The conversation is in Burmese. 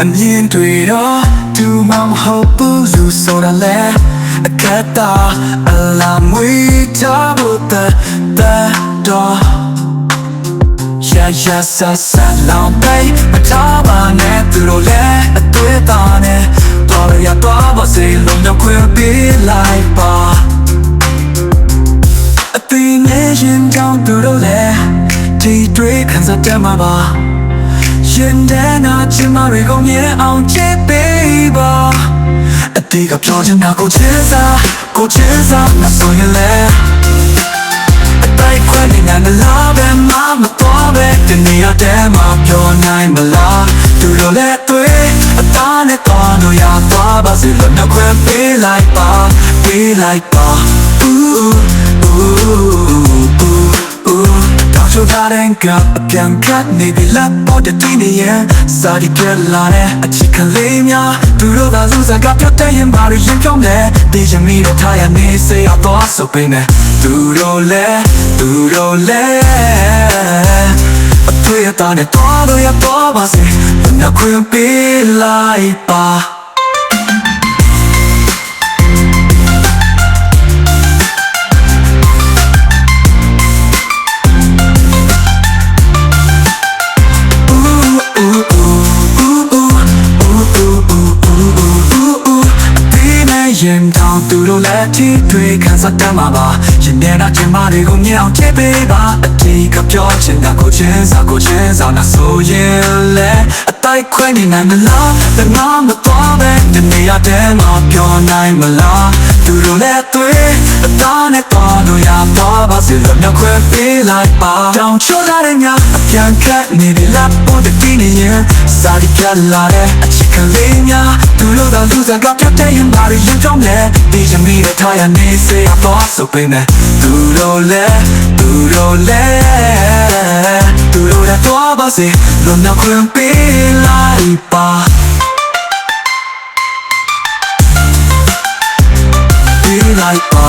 အမြင်တွေတော့သူမှမဟုတ်ဘူးလူဆိုတာလဲအကတ်တာအလာမွေးထားဖို့တဲ့တော့ရဆဆလောင်ပိမထားပါနဲ့သူတို့လည်းအတွေ့အတာနဲ့တော်ရတော့ပါစေလုံးတော့ခွင့်ပေးလိုက်ပါအပင်နဲ့ရင်ကြောင့်သူတို့လည်းဒီတွေ့ခံစားတတ်မှာပါရင်ထဲနာချင်မတွေကိုမြင်အောင်ချစ်ပေးပါအတေးကပြောချင်တာကိုချစ်စားမဆိုရင်လည်းအတိုက်ခွဲနေငါလာပဲမတော်ပဲဒီနေရာထဲမှာပြောနိုင်မလားသူတို့လည်းတွေ့အသားနဲ့တော်လို့ရသွားပါစေလို့နှခွင့်ပေးလိုက်ပါတောင်ချိုထားတဲ့ကအပြန်ကတ်နေပြီလက်ပေါ်တည်နေရင်စာဒီပြလာတဲ့အချစ်ကလေးများသူတို့ကလူစားကပြောတဲ့ရင်ဘာလို့ရင်ကြောင်းလဲဒီချင်မိတဲ့ထားရနေစေရတော့ဆိုပင်းနေသူတို့လည်းအတွေ့အတာနဲ့တော်လို့ရတော့ပါစေနှခွင့်ပေးလိုက်ပါရင်တောင်သူတို့လည်းထိတွေ့ခံစားတတ်မှာပါရင်ထဲနာချင်မတွေကိုမြင်အောင်ချစ်ပေးပါအတီးကပြောချင်တာကိုချင်းစားနာဆိုရင်လည်းအတိုက်ခွဲနေနိုင်မလားတငါမတော်ပဲဒီနေရာထဲမှာပြောနိုင်မလားသူတို့လည်းတွေ့အသားနဲ့တော်လို့ရတော့ပါစေလို့နှခွင့်ပေးလိုက်ပါတောင်ချိုးလာတဲ့ညအပြန်ခတ်နေပြီလက်ပေါ်တည်နေရင်စာဒီပြလာတဲ့အချစ်ကလေးများသူတို့ကလူစားကပြောတဲ့ရင်ဘာလို့ရင်ကြောင်းလဲဒီချင်မိတဲ့ထားရနေစေရတော့ဆိုပင်းနေသူတို့လည်းတော့ပါစေလို့နှခွင့်ပေးလိုက်ပါပေးလိုက်ပါ